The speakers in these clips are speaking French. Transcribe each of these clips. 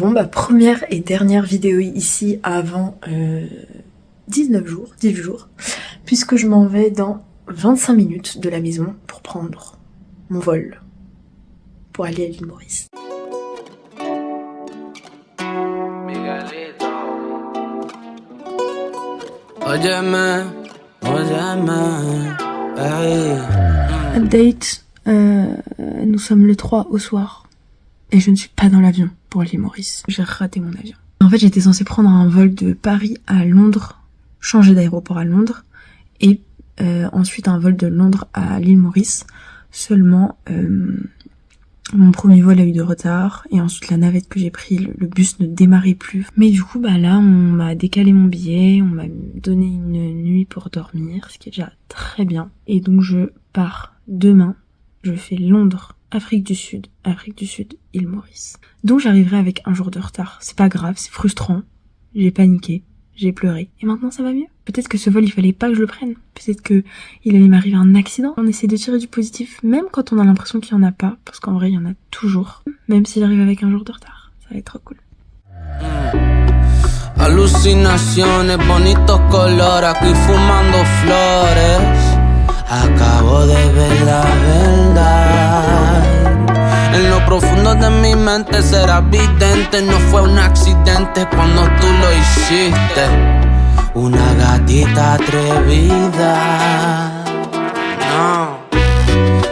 Bon bah première et dernière vidéo ici avant 18 jours, puisque je m'en vais dans 25 minutes de la maison pour prendre mon vol pour aller à l'île Maurice. Update, nous sommes le 3 au soir et je ne suis pas dans l'avion pour l'île Maurice. J'ai raté mon avion. En fait, j'étais censée prendre un vol de Paris à Londres, changer d'aéroport à Londres et ensuite un vol de Londres à l'île Maurice. Seulement, mon premier vol a eu de retard et ensuite la navette que j'ai pris, le bus ne démarrait plus. Mais du coup, bah là, on m'a décalé mon billet, on m'a donné une nuit pour dormir, ce qui est déjà très bien. Et donc je pars demain, je fais Londres, Afrique du Sud, île Maurice. Donc j'arriverai avec un jour de retard. C'est pas grave, c'est frustrant, j'ai paniqué, j'ai pleuré. Et maintenant ça va mieux. Peut-être que ce vol, il fallait pas que je le prenne. Peut-être que il allait m'arriver un accident. On essaie de tirer du positif, même quand on a l'impression qu'il y en a pas. Parce qu'en vrai, il y en a toujours. Même si j'arrive avec un jour de retard. Ça va être trop cool. Alucinaciones, bonitos colores, aquí fumando flores. Acabo de ver la verdad. En lo profundo de mi mente será vidente. No fue un accidente cuando tú lo hiciste. Una gatita atrevida. No.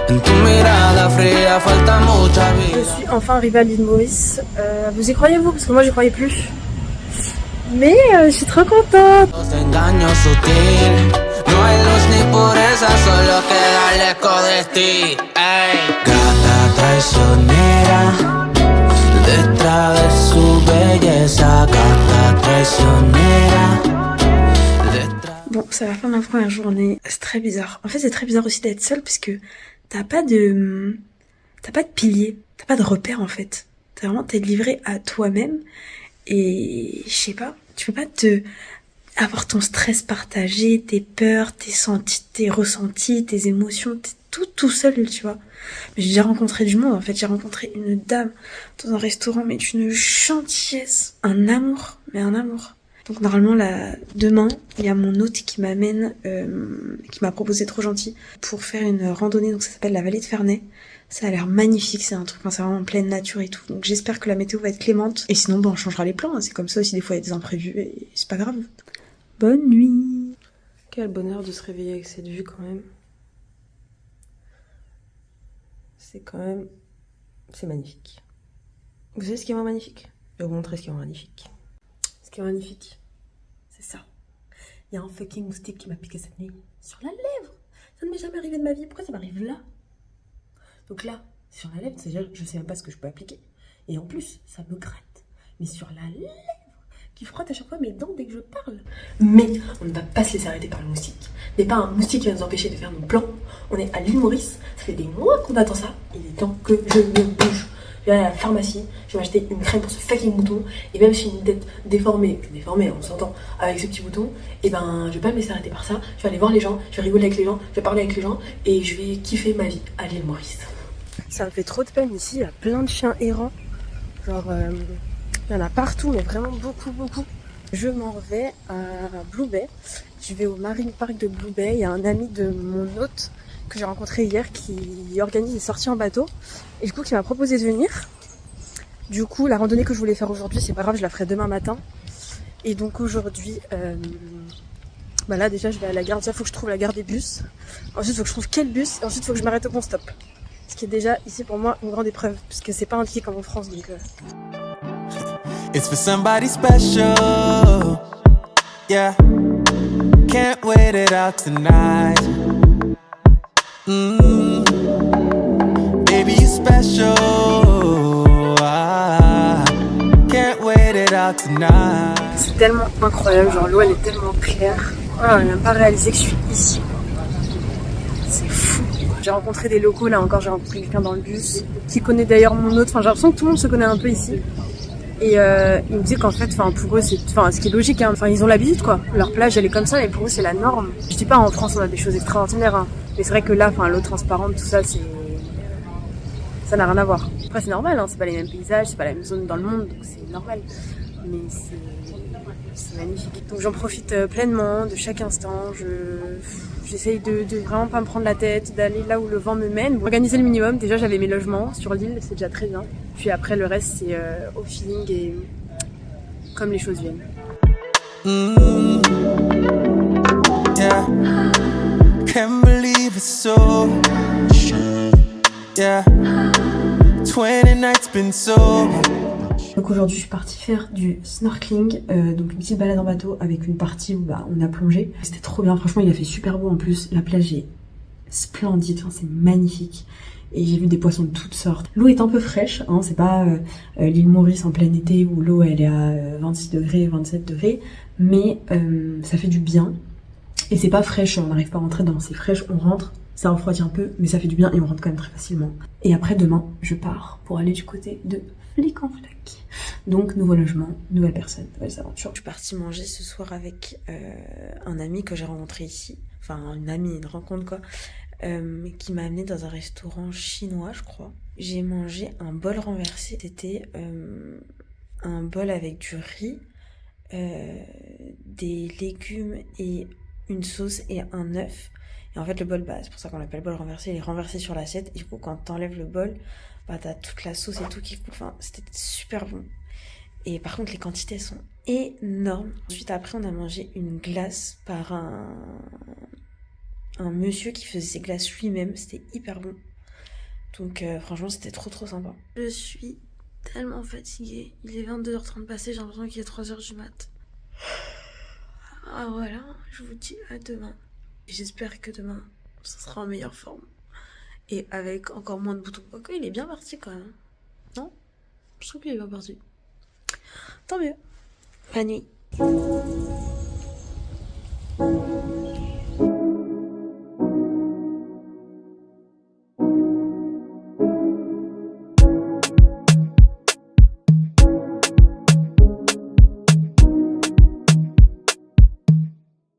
En tu mirada fría falta mucha vida. Je suis enfin arrivée à l'île Maurice. Vous y croyez-vous? Parce que moi j'y croyais plus. Mais je suis trop contente. Los engaños sutil. No hay luz ni pureza, solo queda el eco de ti. Ey. Gata traicionera, detrás de su belleza, gata traicionera. Bon, ça va faire ma première journée. C'est très bizarre. En fait, c'est très bizarre aussi d'être seule parce que t'as pas de pilier, t'as pas de repère en fait. T'es livré à toi-même et je sais pas, tu peux pas avoir ton stress partagé, tes peurs, tes ressentis, tes émotions, t'es tout seul, tu vois. Mais j'ai déjà rencontré du monde, en fait. J'ai rencontré une dame dans un restaurant, mais d'une gentillesse, un amour. Donc normalement, demain, il y a mon hôte qui m'amène, qui m'a proposé, trop gentil, pour faire une randonnée, donc ça s'appelle la vallée de Ferney. Ça a l'air magnifique, c'est un truc, c'est vraiment en pleine nature et tout. Donc j'espère que la météo va être clémente. Et sinon, on changera les plans, hein. C'est comme ça aussi, des fois il y a des imprévus et c'est pas grave. Bonne nuit. Quel bonheur de se réveiller avec cette vue quand même. C'est magnifique. Vous savez ce qui est vraiment magnifique? Je vais vous montrer ce qui est vraiment magnifique. Ce qui est magnifique, c'est ça. Il y a un fucking moustique qui m'a piqué cette nuit sur la lèvre. Ça ne m'est jamais arrivé de ma vie. Pourquoi ça m'arrive là? Donc là, sur la lèvre, c'est-à-dire je sais même pas ce que je peux appliquer. Et en plus, ça me gratte. Mais sur la lèvre, qui frotte à chaque fois mes dents dès que je parle. Mais on ne va pas se laisser arrêter par le moustique. Il n'est pas un moustique qui va nous empêcher de faire nos plans. On est à l'île Maurice, ça fait des mois qu'on attend ça. Il est temps que je me bouge. Je vais aller à la pharmacie, je vais m'acheter une crème pour ce fucking bouton. Et même si j'ai une tête déformée, on s'entend, avec ce petit bouton, et ben je vais pas me laisser arrêter par ça. Je vais aller voir les gens, je vais rigoler avec les gens, je vais parler avec les gens et je vais kiffer ma vie à l'île Maurice. Ça me fait trop de peine ici, il y a plein de chiens errants. Genre, il y en a partout, mais vraiment beaucoup. Je m'en vais à Blue Bay. Je vais au Marine Park de Blue Bay. Il y a un ami de mon hôte que j'ai rencontré hier qui organise des sorties en bateau. Et du coup, qui m'a proposé de venir. Du coup, la randonnée que je voulais faire aujourd'hui, c'est pas grave, je la ferai demain matin. Et donc aujourd'hui, bah là déjà, je vais à la gare. Déjà, il faut que je trouve la gare des bus. Ensuite, il faut que je trouve quel bus. Et ensuite, il faut que je m'arrête au bon stop. Ce qui est déjà ici pour moi une grande épreuve, puisque c'est pas indiqué comme en France. Donc It's for somebody special, yeah. Can't wait it out tonight. Baby, you special. Can't wait it out tonight. C'est tellement incroyable, genre l'eau elle est tellement claire. Oh, j'ai même pas réalisé que je suis ici. C'est fou. J'ai rencontré des locaux, là encore j'ai rencontré quelqu'un dans le bus qui connaît d'ailleurs mon hôte. Enfin, j'ai l'impression que tout le monde se connaît un peu ici. Et il me dit qu'en fait, pour eux, c'est, ce qui est logique, hein. Enfin, ils ont l'habitude, quoi. Leur plage, elle est comme ça, et pour eux, c'est la norme. Je dis pas, en France, on a des choses extraordinaires, hein. Mais c'est vrai que là, l'eau transparente, tout ça, Ça n'a rien à voir. Après c'est normal, hein, c'est pas les mêmes paysages, c'est pas la même zone dans le monde, donc c'est normal. Mais c'est magnifique. Donc j'en profite pleinement de chaque instant. J'essaye de vraiment pas me prendre la tête, d'aller là où le vent me mène. Pour organiser le minimum, déjà j'avais mes logements sur l'île, c'est déjà très bien. Puis après le reste c'est au feeling et comme les choses viennent. Yeah. Can't believe it's so. Yeah. 20 nights been so. Donc aujourd'hui je suis partie faire du snorkeling, donc une petite balade en bateau avec une partie où on a plongé. C'était trop bien, franchement il a fait super beau en plus, la plage est splendide, enfin, c'est magnifique. Et j'ai vu des poissons de toutes sortes. L'eau est un peu fraîche, hein, c'est pas l'île Maurice en plein été où l'eau elle est à 26 degrés, 27 degrés, mais ça fait du bien. Et c'est pas fraîche, on n'arrive pas à rentrer dedans, c'est fraîche, on rentre, ça refroidit un peu, mais ça fait du bien et on rentre quand même très facilement. Et après demain, je pars pour aller du côté de Flic en Flac. Donc nouveau logement, nouvelle personne, nouvelles aventures. Je suis partie manger ce soir avec un ami que j'ai rencontré ici, enfin une amie, une rencontre quoi, qui m'a amenée dans un restaurant chinois je crois. J'ai mangé un bol renversé, c'était un bol avec du riz, des légumes et une sauce et un œuf. Et en fait le bol, c'est pour ça qu'on l'appelle bol renversé, il est renversé sur l'assiette et du coup quand t'enlèves le bol, t'as toute la sauce et tout qui coule, enfin c'était super bon. Et par contre les quantités sont énormes. Ensuite après on a mangé une glace par un monsieur qui faisait ses glaces lui-même, c'était hyper bon. Donc franchement c'était trop sympa. Je suis tellement fatiguée, il est 22h30 passé, j'ai l'impression qu'il est 3h du mat. Ah voilà, je vous dis à demain. J'espère que demain ça sera en meilleure forme. Et avec encore moins de boutons. Ok, il est bien parti quand même. Non? Je trouve qu'il est bien parti. Tant mieux. Bonne nuit.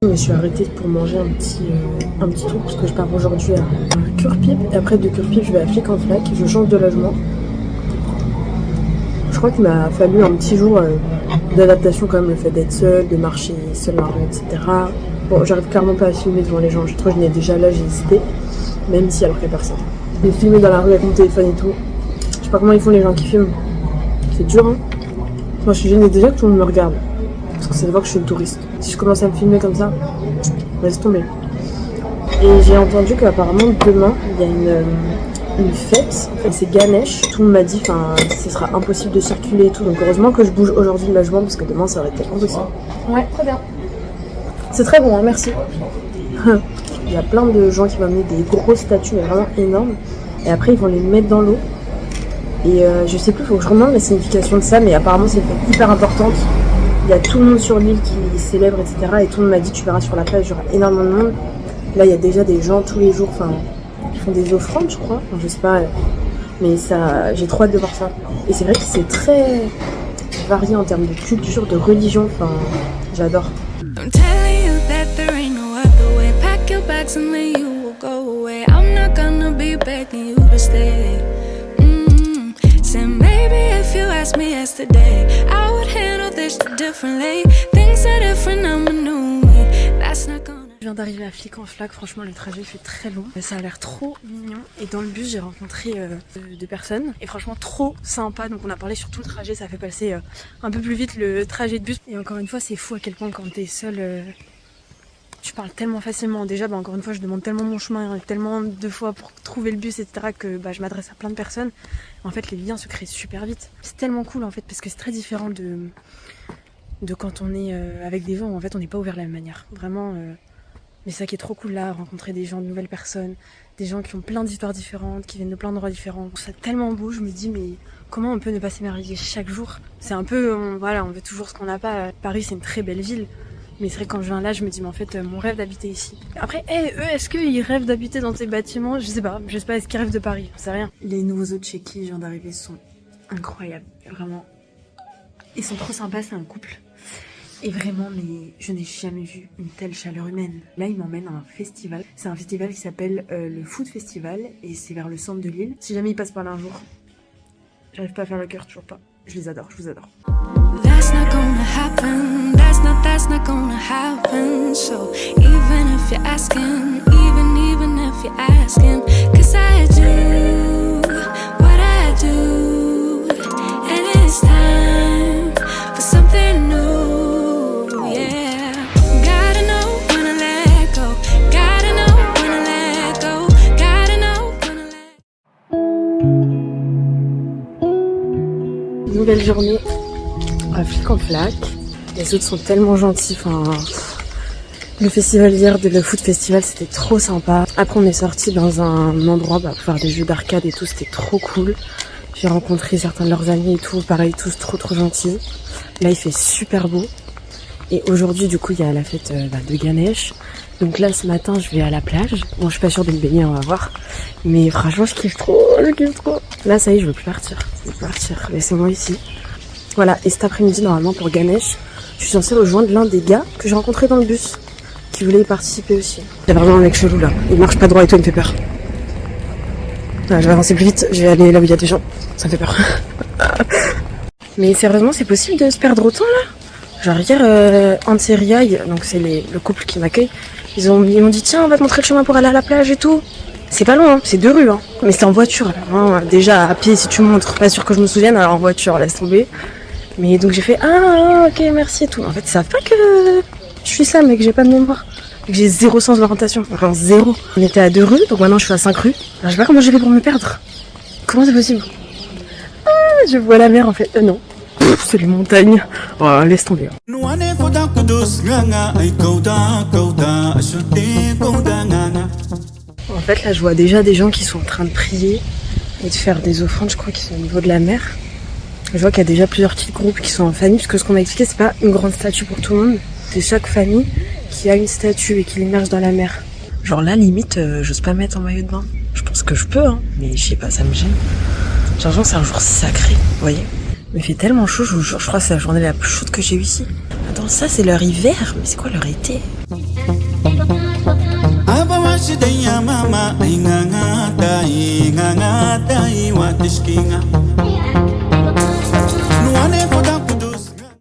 Je me suis arrêtée pour manger un petit truc parce que je pars aujourd'hui à Curpipe et après de Curpipe je vais à Flic en Flac, je change de logement. Je crois qu'il m'a fallu un petit jour d'adaptation quand même, le fait d'être seule, de marcher seule dans la rue, etc. Bon, j'arrive clairement pas à filmer devant les gens, je trouve que je n'ai déjà là, j'ai hésité, même si alors qu'il n'y a personne. Mais filmer dans la rue avec mon téléphone et tout, je sais pas comment ils font les gens qui filment, c'est dur hein. Moi je suis gênée déjà que tout le monde me regarde. Parce que ça se voit que je suis une touriste. Si je commence à me filmer comme ça, laisse tomber. Et j'ai entendu qu'apparemment demain, il y a une fête, c'est Ganesh. Tout le monde m'a dit, ce sera impossible de circuler et tout. Donc heureusement que je bouge aujourd'hui de logement parce que demain ça aurait été impossible. Ouais, très bien. C'est très bon, hein, merci. Il y a plein de gens qui vont amener des grosses statues, mais vraiment énormes. Et après ils vont les mettre dans l'eau. Et je sais plus, il faut que je remonte la signification de ça, mais apparemment c'est une fête hyper importante. Il y a tout le monde sur l'île qui célèbre, etc. Et tout le monde m'a dit, tu verras sur la plage, il y aura énormément de monde. Là, il y a déjà des gens tous les jours, qui font des offrandes, je crois. Enfin, je sais pas, mais ça, j'ai trop hâte de voir ça. Et c'est vrai que c'est très varié en termes de culture, de religion. Enfin, j'adore. If you asked me yesterday, I would handle this differently. Things are different, I'm a new me. That's not gonna. Je viens d'arriver à Flic en Flac, franchement le trajet fait très long. Ça a l'air trop mignon. Et dans le bus j'ai rencontré deux personnes. Et franchement trop sympa. Donc on a parlé sur tout le trajet, ça fait passer un peu plus vite le trajet de bus. Et encore une fois c'est fou à quel point quand t'es seule, tu parles tellement facilement. Déjà encore une fois je demande tellement mon chemin, tellement de fois pour trouver le bus, etc. que je m'adresse à plein de personnes. En fait les liens se créent super vite. C'est tellement cool en fait parce que c'est très différent de quand on est avec des gens où en fait on n'est pas ouvert de la même manière. Vraiment, mais c'est ça qui est trop cool là, rencontrer des gens, de nouvelles personnes, des gens qui ont plein d'histoires différentes, qui viennent de plein d'endroits différents. C'est tellement beau, je me dis mais comment on peut ne pas s'émerveiller chaque jour? C'est un peu, on veut toujours ce qu'on n'a pas. Paris c'est une très belle ville. Mais c'est vrai que quand je viens là, je me dis mais en fait mon rêve d'habiter ici. Après, eux, est-ce qu'ils rêvent d'habiter dans ces bâtiments? Je sais pas, est-ce qu'ils rêvent de Paris? Je sais rien. Les nouveaux hôtes chez qui je viens d'arriver sont incroyables, vraiment. Ils sont trop sympas, c'est un couple. Et vraiment, mais je n'ai jamais vu une telle chaleur humaine. Là, ils m'emmènent à un festival. C'est un festival qui s'appelle le Food Festival et c'est vers le centre de l'île. Si jamais ils passent par là un jour, j'arrive pas à faire le cœur, toujours pas. Je les adore, je vous adore. That's not gonna happen. That's not gonna happen. So even if you're asking, even if you're asking, 'cause I do what I do, and it's time for something new. Yeah, gotta know when to let go. Gotta know when to let go. Gotta know when to let go. Nouvelle journée à Flic en Flac. Les autres sont tellement gentils. Enfin, le festival hier de le Food Festival, c'était trop sympa. Après, on est sorti dans un endroit pour faire des jeux d'arcade et tout. C'était trop cool. J'ai rencontré certains de leurs amis et tout. Pareil, tous trop gentils. Là, il fait super beau. Et aujourd'hui, du coup, il y a la fête de Ganesh. Donc là, ce matin, je vais à la plage. Bon, je suis pas sûre de me baigner, on va voir. Mais franchement, je kiffe trop. Là, ça y est, je veux plus partir. Laissez-moi ici. Voilà, et cet après-midi, normalement, pour Ganesh, je suis censée rejoindre l'un des gars que j'ai rencontré dans le bus, qui voulait y participer aussi. Il y a vraiment un mec chelou, là. Il marche pas droit et tout, il me fait peur. Ah, je vais avancer plus vite, je vais aller là où il y a des gens. Ça me fait peur. Mais sérieusement, c'est possible de se perdre autant, là? Genre hier, Anseriaï, donc c'est le couple qui m'accueille, ils m'ont dit, tiens, on va te montrer le chemin pour aller à la plage et tout. C'est pas loin, hein, c'est 2 rues, hein. Mais c'est en voiture, là. Hein. Déjà, à pied, si tu montres, pas sûr que je me souvienne, alors en voiture, laisse tomber. Mais donc j'ai fait, ah, ok, merci et tout. En fait, ils savent pas que je suis ça, mec, j'ai pas de mémoire. Que j'ai 0 sens d'orientation. Enfin, 0. On était à 2 rues, donc maintenant je suis à 5 rues. Alors je sais pas comment j'ai fait pour me perdre. Comment c'est possible? Ah, je vois la mer, en fait. Non. C'est les montagnes. Oh, laisse tomber. En fait, là, je vois déjà des gens qui sont en train de prier et de faire des offrandes, je crois qu'ils sont au niveau de la mer. Je vois qu'il y a déjà plusieurs petits groupes qui sont en famille, parce que ce qu'on m'a expliqué, c'est pas une grande statue pour tout le monde. C'est chaque famille qui a une statue et qui l'immerge dans la mer. Genre là, limite, j'ose pas mettre en maillot de bain. Je pense que je peux, hein, mais je sais pas, ça me gêne. Genre, c'est un jour sacré, vous voyez. Mais il fait tellement chaud, je vous jure, je crois que c'est la journée la plus chaude que j'ai eue ici. Attends, ça, c'est leur hiver, mais c'est quoi leur été?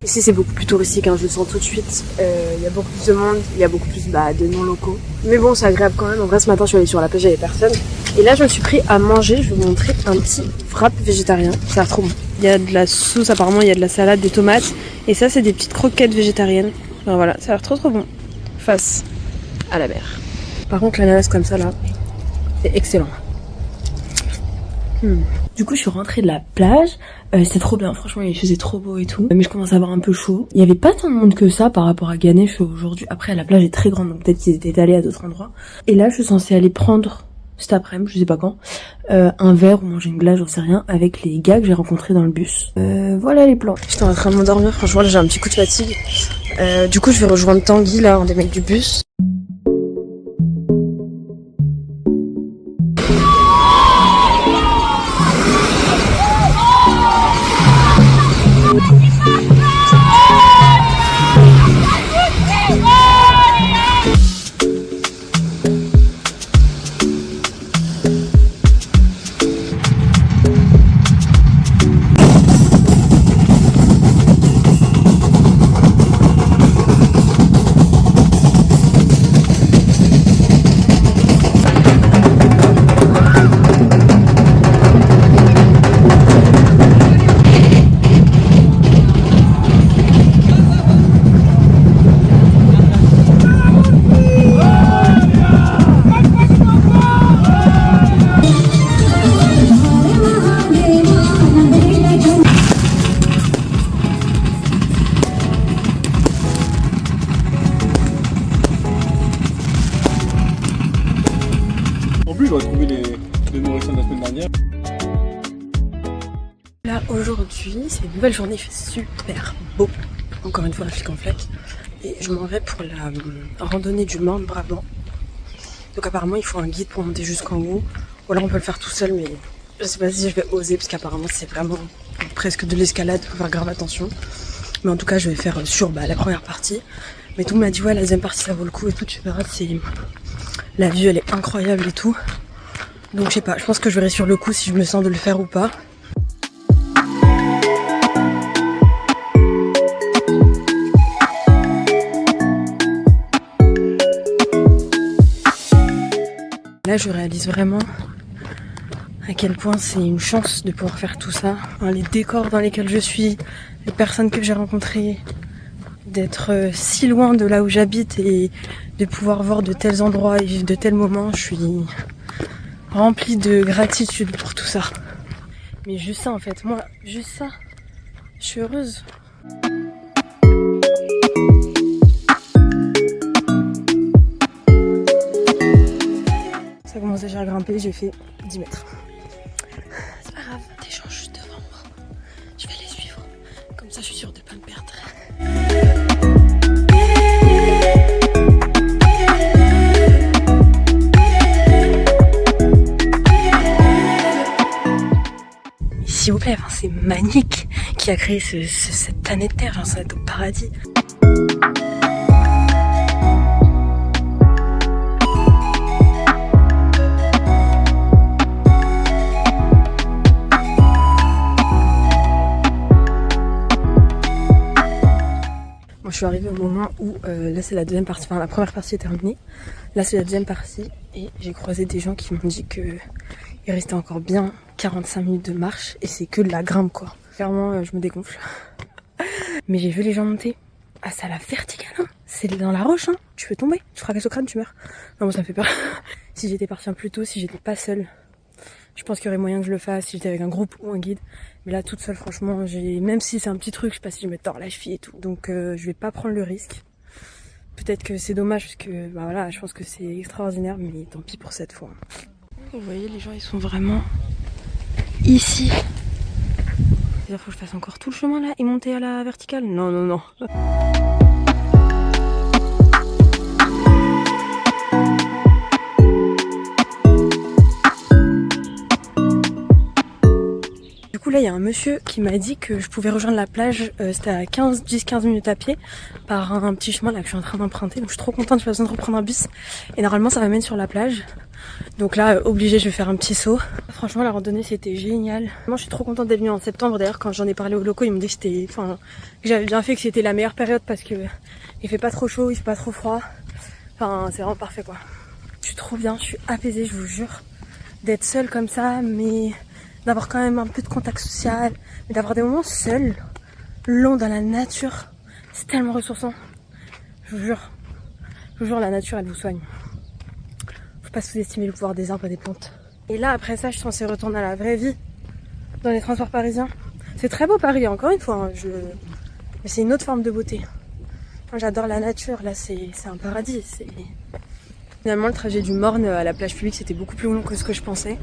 Ici c'est beaucoup plus touristique, hein, je le sens tout de suite. Il y a beaucoup plus de monde, il y a beaucoup plus de non-locaux. Mais bon, c'est agréable quand même. En vrai, ce matin je suis allée sur la plage, il n'y avait personne. Et là je me suis pris à manger, je vais vous montrer un petit wrap végétarien. Ça a l'air trop bon. Il y a de la sauce, apparemment il y a de la salade, des tomates. Et ça c'est des petites croquettes végétariennes. Enfin, voilà, ça a l'air trop bon. Face à la mer. Par contre l'ananas comme ça là, c'est excellent. Du coup je suis rentrée de la plage, c'était trop bien, franchement il faisait trop beau et tout, mais je commence à avoir un peu chaud. Il y avait pas tant de monde que ça par rapport à Ganesh aujourd'hui. Après la plage est très grande, donc peut-être qu'ils étaient allés à d'autres endroits. Et là je suis censée aller prendre cet après-midi, je sais pas quand, un verre ou manger une glace, j'en sais rien, avec les gars que j'ai rencontrés dans le bus. Voilà les plans. J'étais en train de m'endormir, franchement là j'ai un petit coup de fatigue. Du coup je vais rejoindre Tanguy là, un des mecs du bus. Je dois trouver les nourrissons de la semaine dernière. Là aujourd'hui c'est une nouvelle journée, il fait super beau. Encore une fois à Flic en Flac. Et je m'en vais pour la randonnée du Mont Brabant. Donc apparemment il faut un guide pour monter jusqu'en haut. Ou alors on peut le faire tout seul, mais je sais pas si je vais oser parce qu'apparemment c'est vraiment presque de l'escalade, faut faire grave attention. Mais en tout cas, je vais faire sur la première partie. Mais tout le monde m'a dit ouais, la deuxième partie ça vaut le coup et tout, tu verras, la vue elle est incroyable et tout. Donc je sais pas, je pense que je verrai sur le coup si je me sens de le faire ou pas. Là je réalise vraiment à quel point c'est une chance de pouvoir faire tout ça. Enfin, les décors dans lesquels je suis, les personnes que j'ai rencontrées, d'être si loin de là où j'habite et de pouvoir voir de tels endroits et vivre de tels moments, je suis remplie de gratitude pour tout ça. Mais juste ça en fait, moi, juste ça, je suis heureuse. Ça a commencé déjà à grimper, j'ai fait 10 mètres. C'est pas grave, des gens juste devant moi. Je vais les suivre, comme ça je suis sûre de pas me perdre. S'il vous plaît, enfin, c'est Manic qui a créé cette planète Terre, genre ça va être au paradis. Moi je suis arrivée au moment où là c'est la deuxième partie, enfin la première partie est terminée. Là c'est la deuxième partie et j'ai croisé des gens qui m'ont dit que il restait encore bien 45 minutes de marche et c'est que de la grimpe quoi. Clairement je me dégonfle. Mais j'ai vu les gens monter. Ah c'est à la verticale hein. C'est dans la roche hein. Tu peux tomber, tu fracasses au crâne, tu meurs. Non moi ça me fait peur. Si j'étais partie un peu plus tôt, si j'étais pas seule, je pense qu'il y aurait moyen que je le fasse si j'étais avec un groupe ou un guide. Mais là toute seule franchement, même si c'est un petit truc, je sais pas si je me tords la cheville et tout. Donc je vais pas prendre le risque. Peut-être que c'est dommage parce que bah voilà, je pense que c'est extraordinaire, mais tant pis pour cette fois. Vous voyez, les gens ils sont vraiment ici. Il faut que je fasse encore tout le chemin là et monter à la verticale. Non, non, non. Du coup là il y a un monsieur qui m'a dit que je pouvais rejoindre la plage, c'était à 10-15 minutes à pied par un petit chemin là que je suis en train d'emprunter. Donc je suis trop contente, j'ai pas besoin de reprendre un bus. Et normalement ça m'amène sur la plage. Donc là, obligé, je vais faire un petit saut. Franchement, la randonnée, c'était génial. Moi, je suis trop contente d'être venue en septembre. D'ailleurs, quand j'en ai parlé aux locaux, ils m'ont dit que j'avais bien fait, que c'était la meilleure période parce que il fait pas trop chaud, il fait pas trop froid. Enfin, c'est vraiment parfait, quoi. Je suis trop bien, je suis apaisée, je vous jure. D'être seule comme ça, mais d'avoir quand même un peu de contact social, mais d'avoir des moments seuls, longs dans la nature. C'est tellement ressourçant. Je vous jure, la nature, elle vous soigne. Faut pas sous-estimer le pouvoir des arbres et des plantes. Et là, après ça, je suis censée retourner à la vraie vie, dans les transports parisiens. C'est très beau Paris, encore une fois. Hein, mais c'est une autre forme de beauté. Moi, j'adore la nature. Là, c'est un paradis. Finalement, le trajet du Morne à la plage publique, c'était beaucoup plus long que ce que je pensais.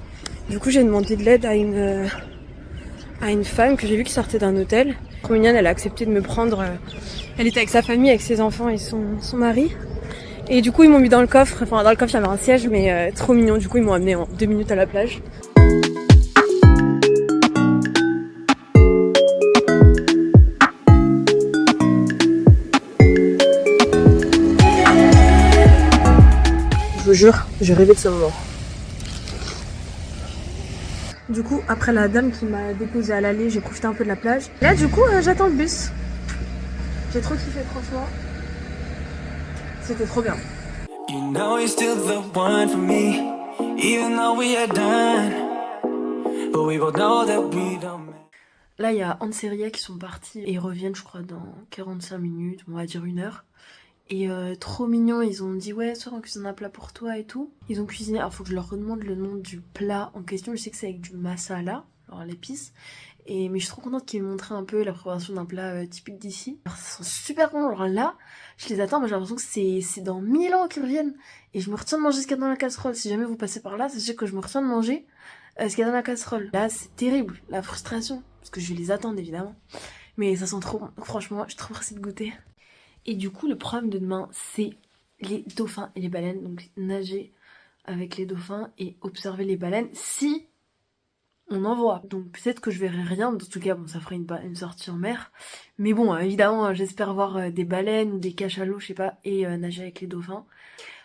Du coup, j'ai demandé de l'aide à une femme que j'ai vue qui sortait d'un hôtel. Trop mignonne, elle a accepté de me prendre. Elle était avec sa famille, avec ses enfants et son mari. Et du coup ils m'ont mis dans le coffre, enfin dans le coffre il y avait un siège mais trop mignon, du coup ils m'ont amené en 2 minutes à la plage. Je vous jure, j'ai rêvé de ce moment. Du coup après la dame qui m'a déposée à l'aller, j'ai profité un peu de la plage. Là du coup j'attends le bus. J'ai trop kiffé franchement. C'était trop bien. You know you're still the one for me, even though we are done, but we both know that we don't. Là il y a Hans et Ria qui sont partis et ils reviennent je crois dans 45 minutes, on va dire 1 heure. Et trop mignon, ils ont dit ouais soir on cuisine un plat pour toi et tout. Ils ont cuisiné, alors faut que je leur redemande le nom du plat en question, je sais que c'est avec du masala, alors l'épice. Mais je suis trop contente qu'ils m'aient montré un peu la préparation d'un plat typique d'ici. Alors ça sent super bon, alors là, je les attends, mais j'ai l'impression que c'est dans 1000 ans qu'ils reviennent. Et je me retiens de manger ce qu'il y a dans la casserole. Si jamais vous passez par là, sachez que je me retiens de manger ce qu'il y a dans la casserole. Là, c'est terrible, la frustration, parce que je vais les attendre évidemment. Mais ça sent trop bon, donc franchement, je suis trop pressée de goûter. Et du coup, le programme de demain, c'est les dauphins et les baleines. Donc nager avec les dauphins et observer les baleines si on en voit. Donc peut-être que je verrai rien, en tout cas bon ça ferait une sortie en mer. Mais bon évidemment j'espère voir des baleines ou des cachalots, je sais pas, et nager avec les dauphins.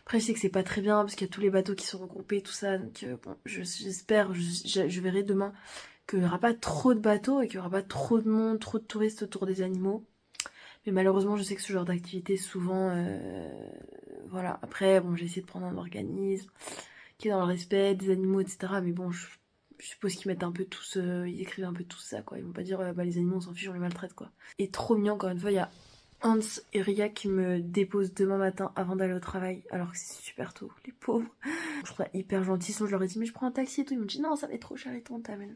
Après je sais que c'est pas très bien parce qu'il y a tous les bateaux qui sont regroupés, tout ça, donc bon j'espère, je verrai demain qu'il y aura pas trop de bateaux et qu'il y aura pas trop de monde, trop de touristes autour des animaux. Mais malheureusement je sais que ce genre d'activité souvent voilà. Après bon j'ai essayé de prendre un organisme qui est dans le respect des animaux, etc. Mais bon je suppose qu'ils mettent un peu tous, ils écrivent un peu tout ça quoi. Ils vont pas dire bah les animaux on s'en fiche, on les maltraite quoi. Et trop mignon encore une fois, il y a Hans et Ria qui me déposent demain matin avant d'aller au travail, alors que c'est super tôt, les pauvres. Je trouve ça hyper gentil, sinon je leur ai dit mais je prends un taxi et tout, ils m'ont dit non ça va être trop cher et tout on t'amène.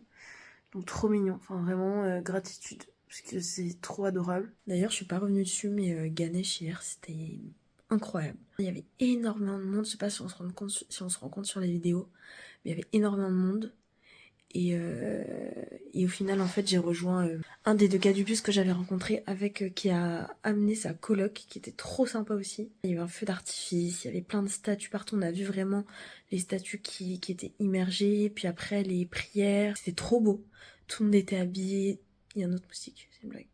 Donc trop mignon, enfin vraiment gratitude. Parce que c'est trop adorable. D'ailleurs, je suis pas revenue dessus, mais Ganesh hier, c'était incroyable. Il y avait énormément de monde. Je sais pas si on se rend compte sur les vidéos, mais il y avait énormément de monde. Et au final, en fait, j'ai rejoint un des deux gars du bus que j'avais rencontré qui a amené sa coloc, qui était trop sympa aussi. Il y avait un feu d'artifice, il y avait plein de statues partout. On a vu vraiment les statues qui étaient immergées. Puis après, les prières. C'était trop beau. Tout le monde était habillé. Il y a un autre moustique, c'est une blague.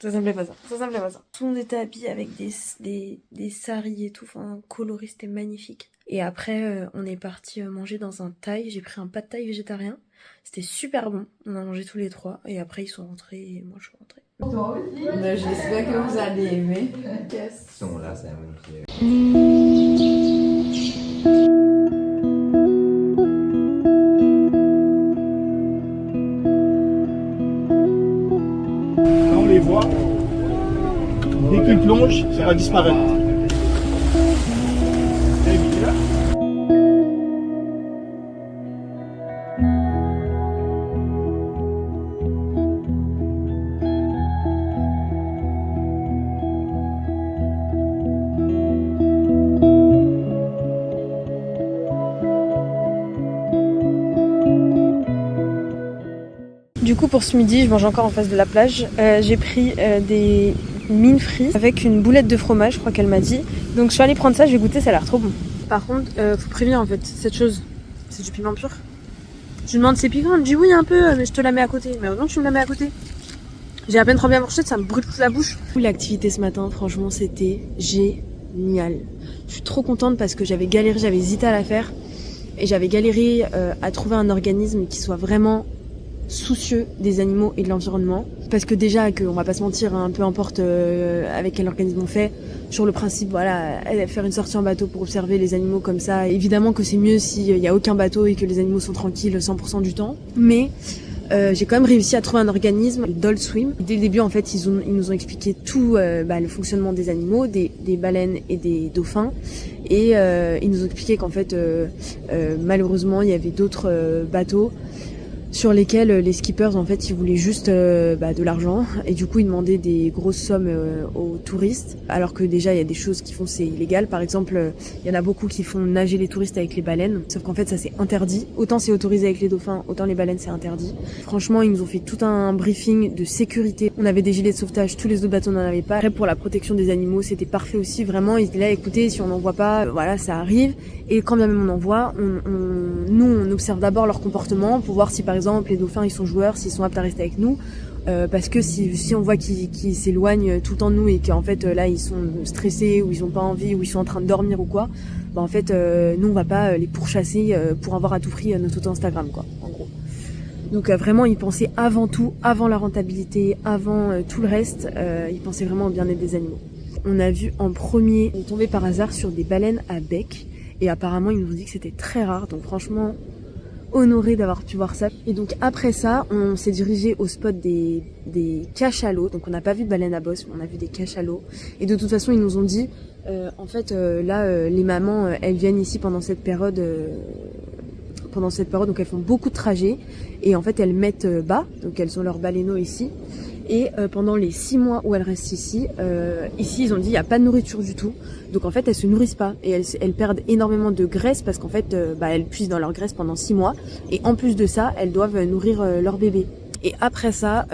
Ça me plaît pas ça. Tout le monde était habillé avec des saris et tout, enfin coloré, c'était magnifique. Et après on est parti manger dans un thaï, j'ai pris un pad thaï végétarien. C'était super bon, on a mangé tous les trois et après ils sont rentrés et moi je suis rentrée. Toi aussi. J'espère que vous allez aimer. Yes. Sont là, c'est la même qui On les voit, dès qu'ils plongent, ça va disparaître. Et là. Du coup pour ce midi je mange encore en face de la plage. J'ai pris des mines frites avec une boulette de fromage, je crois qu'elle m'a dit. Donc je vais aller prendre ça, je vais goûter, ça a l'air trop bon. Par contre faut prévenir en fait, cette chose c'est du piment pur. Je lui demande c'est piquant, elle me dit oui un peu mais je te la mets à côté. Mais heureusement que tu me la mets à côté. J'ai à peine trempé la fourchette, ça me brûle toute la bouche. L'activité ce matin franchement c'était génial. Je suis trop contente parce que j'avais galéré, j'avais hésité à la faire. Et j'avais galéré à trouver un organisme qui soit vraiment soucieux des animaux et de l'environnement, parce que déjà on va pas se mentir hein, peu importe avec quel organisme on fait, sur le principe voilà, faire une sortie en bateau pour observer les animaux comme ça, évidemment que c'est mieux s'il y a aucun bateau et que les animaux sont tranquilles 100% du temps, mais j'ai quand même réussi à trouver un organisme, Doll Swim. Dès le début en fait ils nous ont expliqué tout le fonctionnement des animaux, des baleines et des dauphins, et ils nous ont expliqué qu'en fait malheureusement il y avait d'autres bateaux sur lesquels les skippers en fait ils voulaient juste de l'argent, et du coup ils demandaient des grosses sommes aux touristes, alors que déjà il y a des choses qui font c'est illégal. Par exemple il y en a beaucoup qui font nager les touristes avec les baleines, sauf qu'en fait ça c'est interdit. Autant c'est autorisé avec les dauphins, autant les baleines c'est interdit. Franchement ils nous ont fait tout un briefing de sécurité, on avait des gilets de sauvetage, tous les autres bateaux n'en avaient pas. Après pour la protection des animaux c'était parfait aussi, vraiment ils étaient là écoutez si on n'en voit pas voilà ça arrive, et quand bien même on en voit nous on observe d'abord leur comportement pour voir si par exemple les dauphins ils sont joueurs, s'ils sont aptes à rester avec nous, parce que si on voit qu'ils s'éloignent tout le temps de nous et qu'en fait là ils sont stressés ou ils ont pas envie ou ils sont en train de dormir ou quoi, bah en fait nous on va pas les pourchasser pour avoir à tout prix notre photo Instagram quoi en gros. Donc vraiment ils pensaient avant tout, avant la rentabilité, avant tout le reste, ils pensaient vraiment au bien-être des animaux. On a vu en premier, on est tombé par hasard sur des baleines à bec, et apparemment ils nous ont dit que c'était très rare, donc franchement honoré d'avoir pu voir ça. Et donc après ça on s'est dirigé au spot des cachalots, donc on n'a pas vu de baleine à bosse mais on a vu des cachalots, et de toute façon ils nous ont dit en fait les mamans elles viennent ici pendant cette période donc elles font beaucoup de trajets et en fait elles mettent bas, donc elles ont leur baleineau ici, et pendant les 6 mois où elles restent ici ils ont dit il n'y a pas de nourriture du tout, donc en fait elles se nourrissent pas et elles perdent énormément de graisse parce qu'en fait elles puisent dans leur graisse pendant 6 mois, et en plus de ça elles doivent nourrir leur bébé. Et après ça,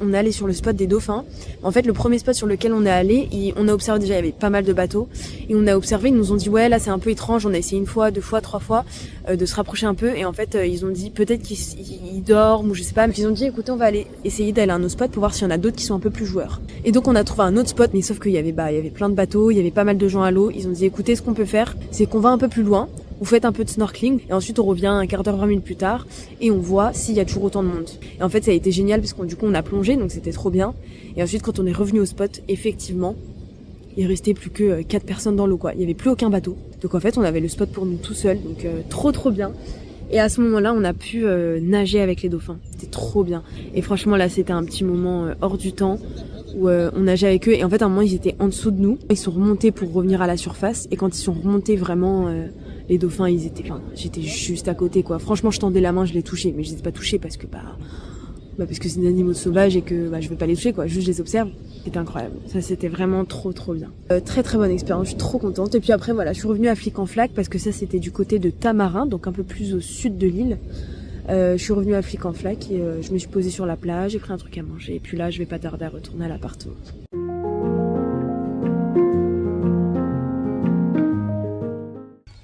on est allé sur le spot des dauphins. En fait, le premier spot sur lequel on est allé, on a observé déjà, il y avait pas mal de bateaux. Et on a observé, ils nous ont dit, ouais, là c'est un peu étrange, on a essayé 1 fois, 2 fois, 3 fois de se rapprocher un peu. Et en fait, ils ont dit, peut-être qu'ils dorment ou je sais pas. Mais ils ont dit, écoutez, on va aller essayer d'aller à un autre spot pour voir s'il y en a d'autres qui sont un peu plus joueurs. Et donc on a trouvé un autre spot, mais sauf qu'il y avait plein de bateaux, il y avait pas mal de gens à l'eau. Ils ont dit, écoutez, ce qu'on peut faire, c'est qu'on va un peu plus loin. Vous faites un peu de snorkeling et ensuite on revient un quart d'heure, 20 minutes plus tard et on voit s'il y a toujours autant de monde. Et en fait ça a été génial parce qu'on du coup on a plongé donc c'était trop bien. Et ensuite quand on est revenu au spot, effectivement, il restait plus que 4 personnes dans l'eau quoi. Il y avait plus aucun bateau. Donc en fait on avait le spot pour nous tout seuls donc trop bien. Et à ce moment-là on a pu nager avec les dauphins. C'était trop bien. Et franchement là c'était un petit moment hors du temps où on nageait avec eux et en fait à un moment ils étaient en dessous de nous. Ils sont remontés pour revenir à la surface et quand ils sont remontés vraiment... les dauphins, j'étais juste à côté, quoi. Franchement, je tendais la main, je les touchais, mais je les ai pas touchés parce que, parce que c'est des animaux sauvages et que, je veux pas les toucher, quoi. Juste, je les observe. C'était incroyable. Ça, c'était vraiment trop bien. Très bonne expérience. Je suis trop contente. Et puis après, voilà, je suis revenue à Flic en Flac parce que ça, c'était du côté de Tamarin, donc un peu plus au sud de l'île. Je suis revenue à Flic en Flac et je me suis posée sur la plage, j'ai pris un truc à manger. Et puis là, je vais pas tarder à retourner à l'appartement.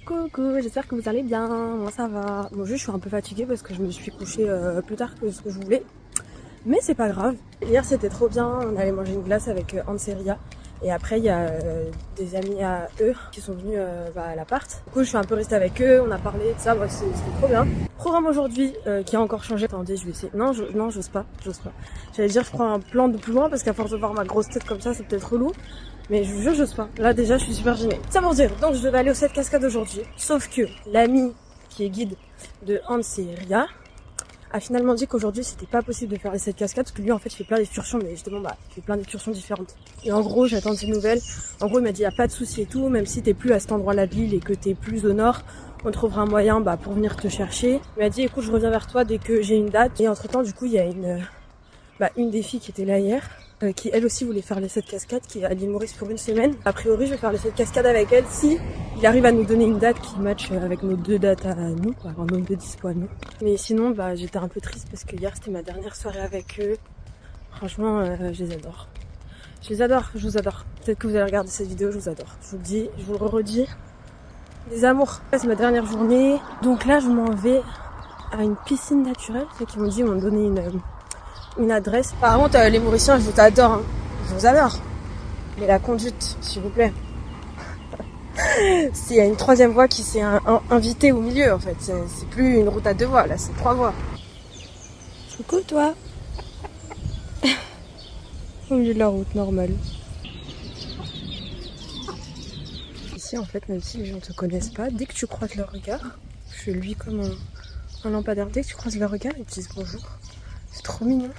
Coucou, j'espère que vous allez bien, moi ça va. Bon juste je suis un peu fatiguée parce que je me suis couchée plus tard que ce que je voulais. Mais c'est pas grave, hier c'était trop bien, on allait manger une glace avec Hans et Ria. Et après il y a des amis à eux qui sont venus à l'appart. Du coup je suis un peu restée avec eux, on a parlé de ça, c'était trop bien. Programme aujourd'hui qui a encore changé. Attendez, je vais essayer. Non, j'ose pas. J'allais dire je prends un plan de plus loin parce qu'à force de voir ma grosse tête comme ça c'est peut-être relou. Mais je vous jure, j'ose pas. Là, déjà, je suis super gênée. Ça pour dire, donc je devais aller au 7 cascades aujourd'hui. Sauf que l'ami qui est guide de Hans et Ria a finalement dit qu'aujourd'hui, c'était pas possible de faire les 7 cascades. Parce que lui, en fait, il fait plein d'excursions. Mais justement, il fait plein d'excursions différentes. Et en gros, j'attends ses nouvelles. En gros, il m'a dit, y a pas de souci et tout. Même si t'es plus à cet endroit-là de l'île et que t'es plus au nord, on trouvera un moyen, pour venir te chercher. Il m'a dit, écoute, je reviens vers toi dès que j'ai une date. Et entre temps, du coup, il y a une des filles qui était là hier. Qui elle aussi voulait faire les 7 cascades, qui est à l'île Maurice pour 1 semaine. A priori je vais faire les 7 cascades avec elle si il arrive à nous donner une date qui match avec nos 2 dates à nous, quoi, nos 2 dispo à nous. Mais sinon j'étais un peu triste parce que hier c'était ma dernière soirée avec eux. Franchement je les adore. Je vous adore. Peut-être que vous allez regarder cette vidéo, je vous adore. Je vous le dis, je vous le redis. Des amours. C'est ma dernière journée. Donc là je m'en vais à une piscine naturelle. C'est qu'ils m'ont dit, ils m'ont donné une adresse. Par contre, les Mauriciens, je vous adore, hein. Je vous adore. Mais la conduite, s'il vous plaît. S'il y a une 3e voie qui s'est invitée au milieu, en fait. C'est plus une route à 2 voies, là, c'est 3 voies. Coucou, toi. Au milieu de la route, normale. Ici, en fait, même si les gens te connaissent pas, dès que tu croises leur regard, je suis lui comme un lampadaire. Dès que tu croises leur regard, ils te disent bonjour. C'est trop mignon.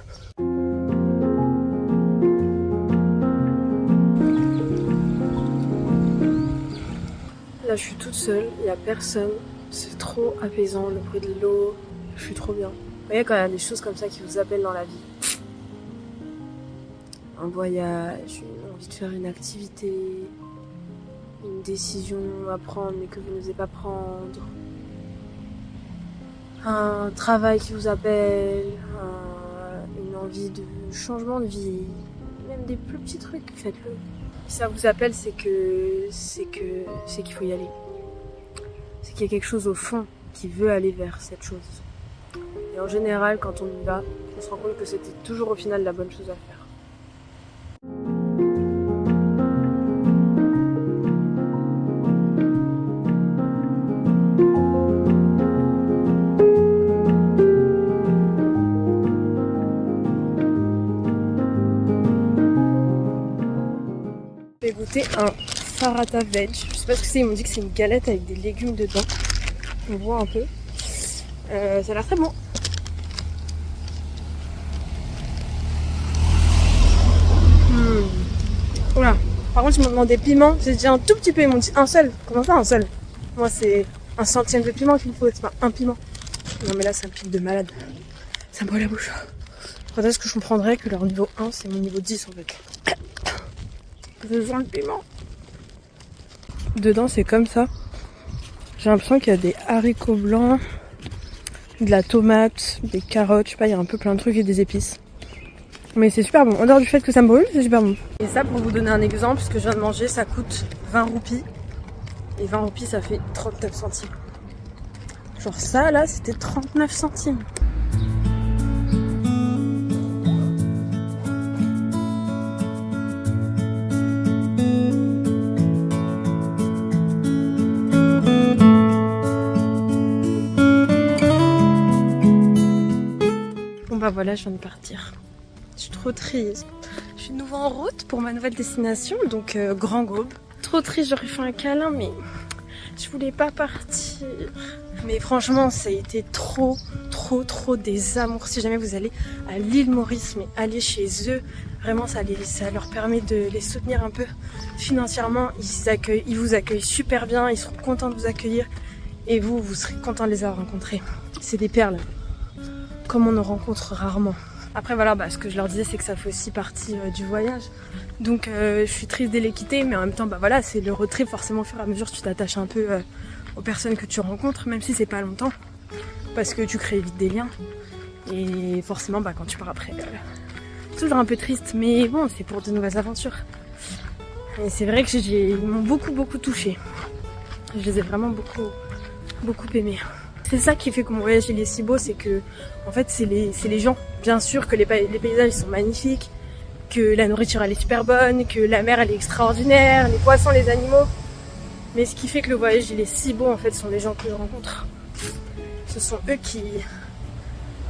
Là je suis toute seule, il n'y a personne. C'est trop apaisant, le bruit de l'eau. Je suis trop bien. Vous voyez quand il y a des choses comme ça qui vous appellent dans la vie. Un voyage, une envie de faire une activité, une décision à prendre mais que vous n'osez pas prendre. Un travail qui vous appelle, une envie de changement de vie, même des plus petits trucs, faites-le. Si ça vous appelle, c'est qu'il faut y aller. C'est qu'il y a quelque chose au fond qui veut aller vers cette chose. Et en général, quand on y va, on se rend compte que c'était toujours au final la bonne chose à faire. J'ai goûté un farata veg. Je sais pas ce que c'est, ils m'ont dit que c'est une galette avec des légumes dedans. On voit un peu. Ça a l'air très bon. Voilà. Par contre, ils m'ont demandé piment. J'ai dit un tout petit peu. Ils m'ont dit un seul. Comment ça, un seul? Moi, c'est 1/100 de piment qu'il me faut. C'est pas un piment. Non, mais là, c'est un pic de malade. Ça me brûle la bouche. Quand est-ce que je comprendrais que leur niveau 1, c'est mon niveau 10 en fait? Je sens le piment. Dedans, c'est comme ça. J'ai l'impression qu'il y a des haricots blancs. de la tomate, des carottes, je sais pas, il y a un peu plein de trucs et des épices. Mais c'est super bon, en dehors du fait que ça me brûle, c'est super bon. Et ça, pour vous donner un exemple, ce que je viens de manger, ça coûte 20 roupies. Et 20 roupies, ça fait 39 centimes. Genre ça, là, c'était 39 centimes. Bon bah voilà, je viens de partir. Je suis trop triste. Je suis de nouveau en route pour ma nouvelle destination, donc Grand Gobe. Trop triste, j'aurais fait un câlin, mais je voulais pas partir. Mais franchement, ça a été trop des amours. Si jamais vous allez à l'île Maurice, mais allez chez eux. Vraiment, ça leur permet de les soutenir un peu financièrement. Ils vous accueillent super bien, ils seront contents de vous accueillir. Et vous serez content de les avoir rencontrés. C'est des perles, comme on en rencontre rarement. Après voilà, ce que je leur disais, c'est que ça fait aussi partie du voyage. Donc je suis triste de les quitter, mais en même temps, voilà, c'est le road trip. Forcément, au fur et à mesure, tu t'attaches un peu aux personnes que tu rencontres, même si c'est pas longtemps, parce que tu crées vite des liens. Et forcément, quand tu pars après, c'est toujours un peu triste, mais bon, c'est pour de nouvelles aventures. Et c'est vrai que ils m'ont beaucoup touchée. Je les ai vraiment beaucoup aimés. C'est ça qui fait que mon voyage il est si beau, c'est que en fait c'est les gens. Bien sûr que les paysages sont magnifiques, que la nourriture elle est super bonne, que la mer elle est extraordinaire, les poissons, les animaux. Mais ce qui fait que le voyage il est si beau en fait, ce sont les gens que je rencontre. Ce sont eux qui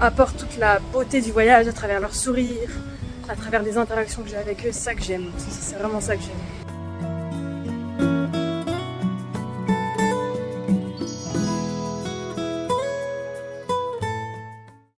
apportent toute la beauté du voyage à travers leur sourire, à travers les interactions que j'ai avec eux. C'est ça que j'aime, c'est vraiment ça que j'aime.